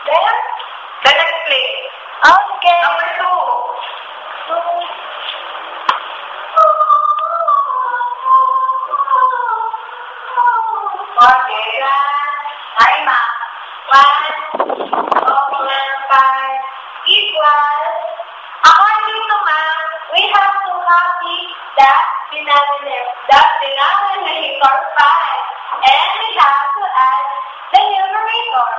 Then explain. Okay. Number 2. Okay. Hi, Ma. 1 over 5 equals. According to Ma, we have to copy the denominator 5. And we have to add the numerator.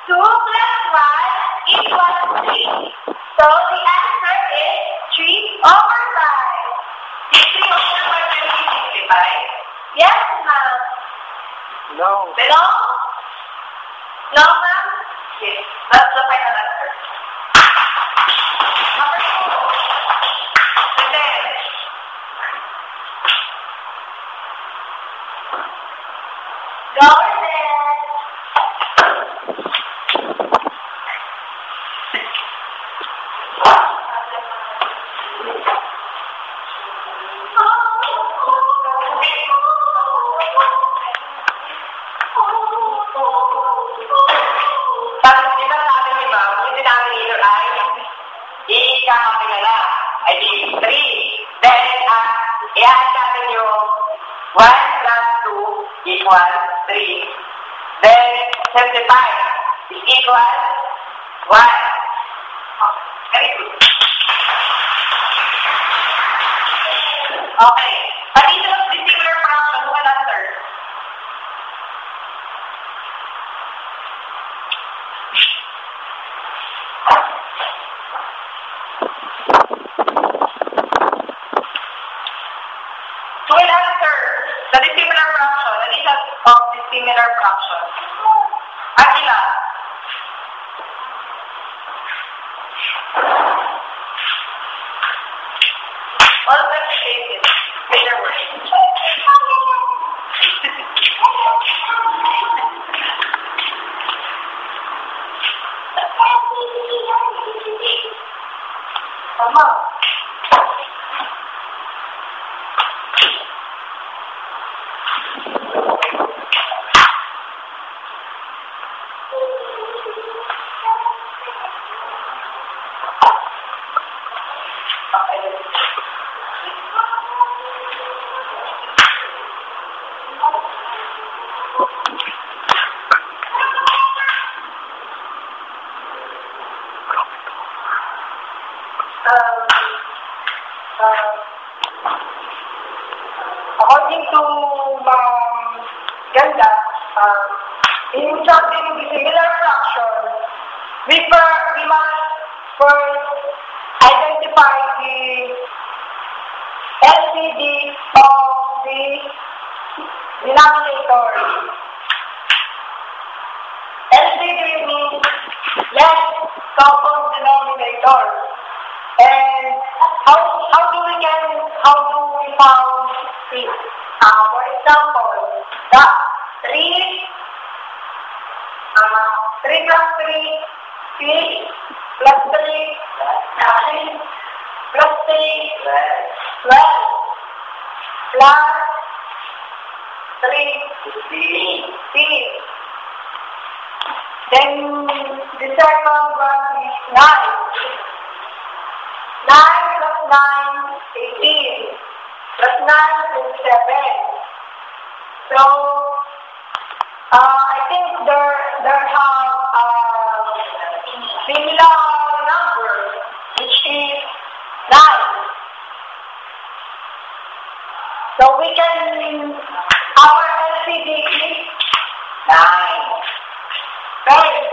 2 plus 1 equals 3. So the answer is 3 over 5. Is 3 over 5 can be simplified? Yes, ma'am. No. No? No, ma'am? Yes. That's the final answer. Number 2. And then, Go ahead. tapos di ba sabi ni Ma'am, yung denominator ay i-copy na lang. Ay di 3. Then, i-add natin yung 1 plus 2 equals 3. Then, simplify is equal 1. Very good. Okay. Addition of dissimilar fraction, who will answer? Who will answer the dissimilar fraction, addition of dissimilar fraction? Akila. All the cases, better words. Mama. According to Ganda, in something similar fraction, we must first identify the LCD of the denominator. LCD means less common denominator. And how do we found it? For example, the 3 plus 3, 6 plus 3, 9 plus 3, 12 plus 3, 15. Then the second one is 9. 9 plus 9, 18. Plus 9 is 7. So, I think there have similar number, which is 9. So we can, our LCD is 9. Right?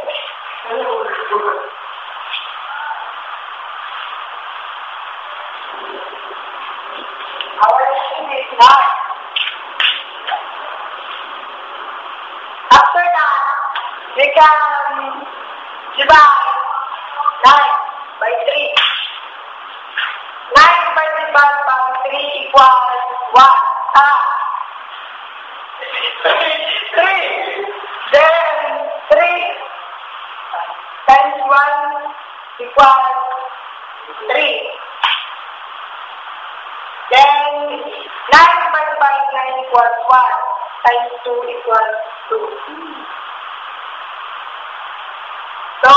Our LCD is 9. After that, we can divide 9 by 3. 9 divided by 3 equals 1. 3. Then 3 times 1 equals 3. Then 9 divided by 9 equals 1. Times 2 equals 2. So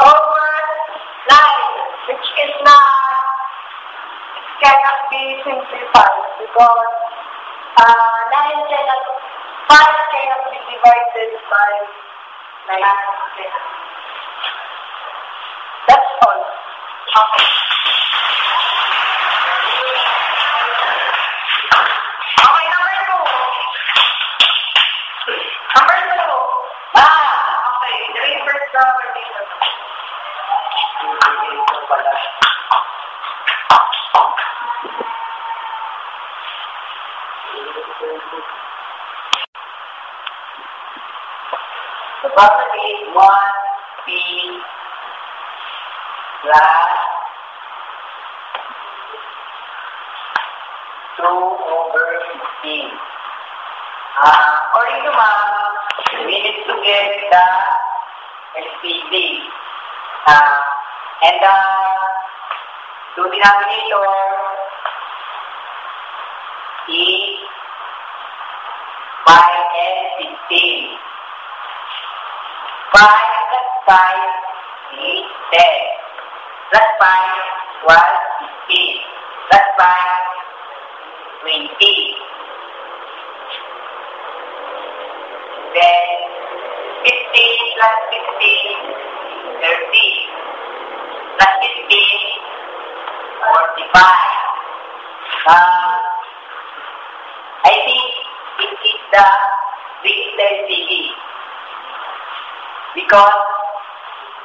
over 9, which is not, cannot be simplified because 5 cannot be divided by 9. That's all. Okay. Okay, number 2. Number 2. Okay. The reverse properties. The property is 1p plus 2 over 15. According to ma'am, we need to get the SPC. And the denominator is 5 and 16. 5 plus 5 is 10. Plus 5 was 15. Plus 5, 20. Then 15 plus 16, 30. Plus 15, 45. I think it is the digital CD because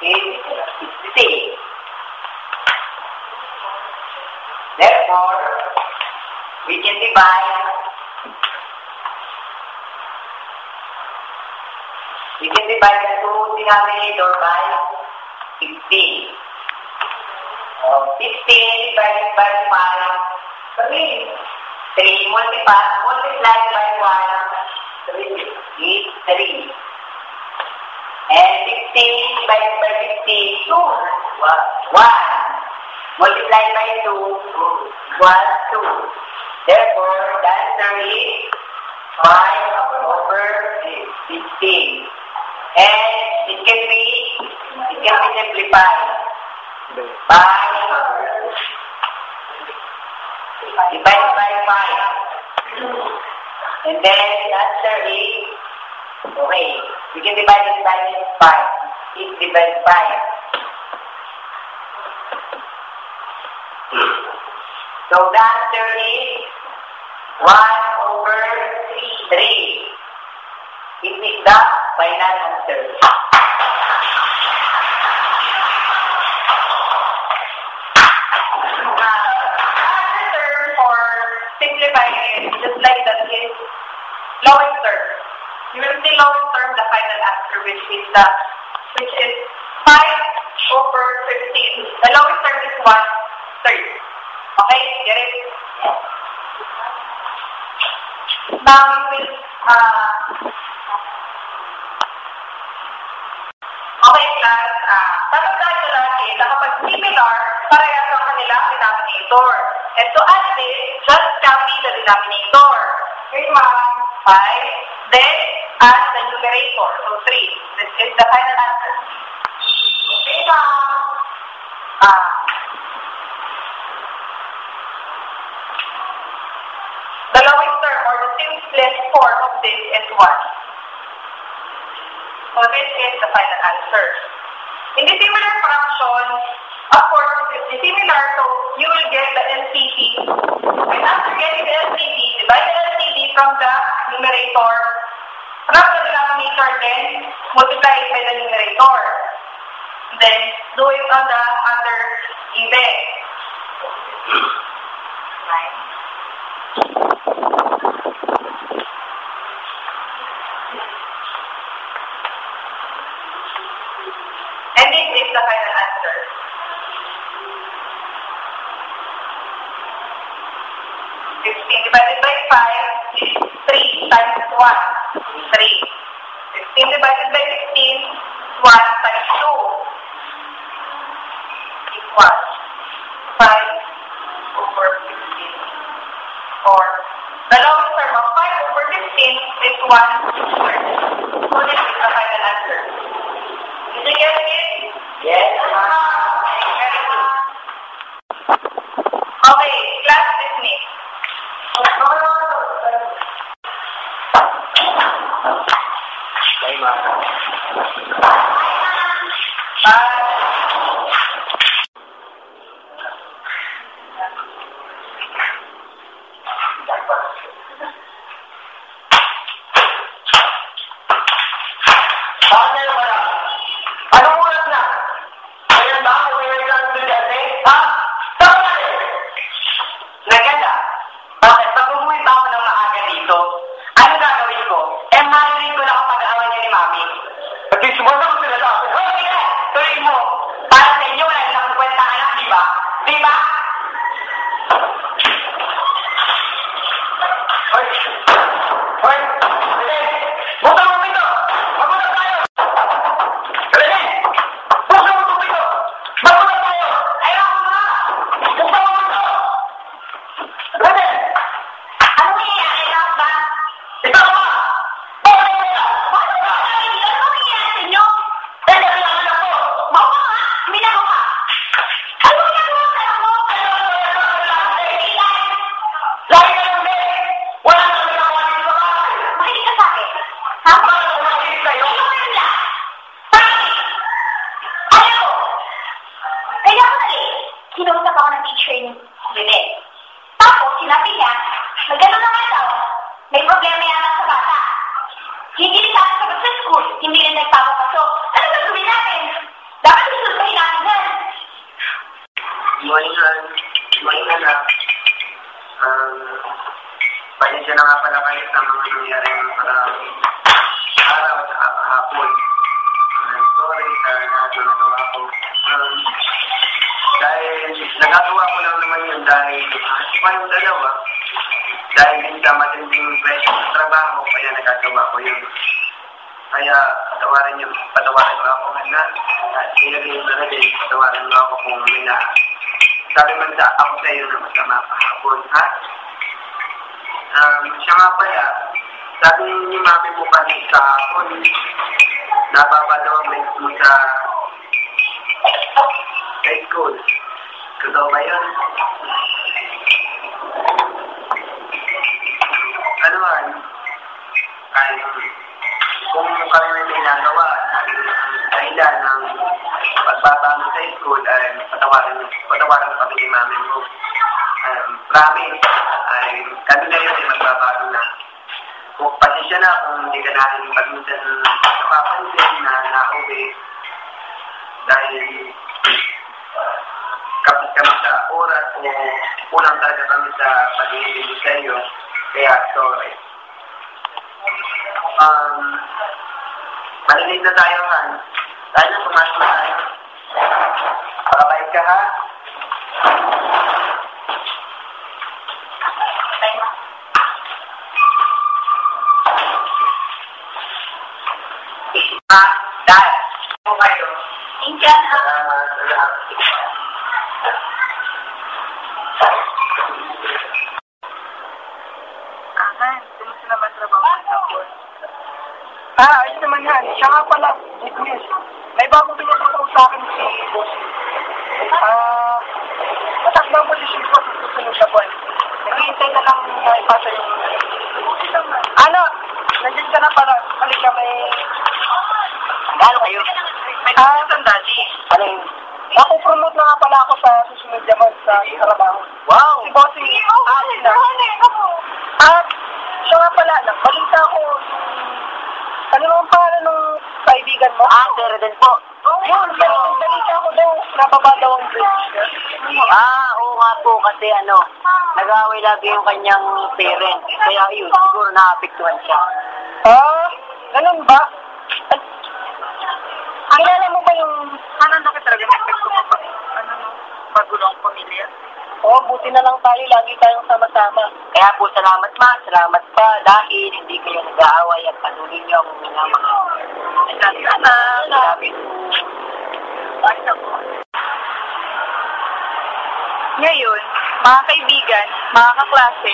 it's the same. Therefore, we can divide the two denominator by 16. 16 divided by 5, 3 multiplied by 1, 3 is 3. And 16 divided by 15, 2, 1. Multiplied by 2 equals 2. Therefore, the answer is 5 over 15. And it can be simplified by divided by 5. And then the answer is, okay, we can divide it by 5. It divides 5. So the answer is 1 over 3. It is the final answer. Simplifying it, just like that is lowest term. You will see lowest term, the final answer, which is 5 over 15. The lowest term is 1/3. Okay, get it? Now we will okay, class, tatandaan nyo lagi na kapag similar, parehas ang kanilang denominator. And to add this, just copy the denominator. Here's 5, then add the numerator, so 3. This is the final answer. Okay, the lowest term or the simplest form of this is 1. So this is the final answer. In the similar fraction, of course, it is similar, so you will get the LCD. And after getting the LCD, divide the LCD from the numerator, from the denominator, then multiply it by the numerator. Then do it on the other given. And this is the final answer. 16 divided by 5 is 3 times 1, 3. 16 divided by 16, 1 times 2 equals 5 over 15. Or the lowest term of 5 over 15 this one square. So this is the final answer. Did you get it? Yes. Very good. Okay, class dismissed. Bye, ma. Kinausap ako ng teacher ni Rene. Tapos, sinabi niya, magano na nga daw, may problema yata sa bata. Hindi rin natin sagot sa school, hindi rin nagpapapasok. Ano gagawin natin? Dapat susunduhin natin yan. Iwanan na. Pasensya na nga pala kayo sa mga nangyari araw at hapon. Sorry sa lahat na nagawa ko. Dahil nagagawa ko lang naman yun dahil yung dalawa. Dahil din sa matinding pressure sa trabaho, kaya nagagawa ko yun. Kaya patawarin mo ako na. At sinagin na rin, patawarin mo ako kung may na. Sabi man sa ako sa iyo na masama kahapon, ha? Siya nga pala, sabi ni mami mo kanina sa hapon, napapadaw ang legs mo sa high school. Totoo ba yun? Ano man? Kung kami may nagawa, dahilan ng pagbabago sa school, patawarin kami ni mami mo. Promise, kami na yun ay magbabago na. Kung pasensya na kung hindi ka natin pag-minsan napapansin na nauwi dahil kapag kami sa oras o kulang talaga kami sa pag-ibig sa iyo, kaya sorry. Malilig na tayo, Han. Tayo na pumasok na tayo. Pakabait ka, ha? Dad, ano kayo? Injan, ha? Salamat. Kumusta naman trabaho sa hapon? Ayos naman yan. Siya nga pala, good news. May bagong pinatutong sa akin si boss. Mataas na ang posisyon ko sa susunod na buwan. Naghihintay na lang na ipasa yung... Ano? Nandiyan ka na para balik ka may... Ano kayo? May isang daddy. Ano yun? Ako-promote na nga pala ako sa susunod naman sa trabaho. Wow! Si bossing Alin na. Siya nga pala, balita ko ano naman pangalan ng kaibigan mo? Sir din po. Yun, balita ko daw, nababa daw ang grades niya. Oo nga po kasi nag-away lagi yung kanyang parent. Kaya yun, siguro naapektuhan siya. Ganun ba? Kilala mo ba yung... Ano talaga na-apekto mo pa? Magulong pamilya? Buti na lang tayo, lagi tayong sama-sama. Kaya po salamat salamat pa dahil hindi kayo nag-aaway at patuloy niyo ang minamahal. Salamat. Salamat. Ngayon, mga kaibigan, mga kaklase,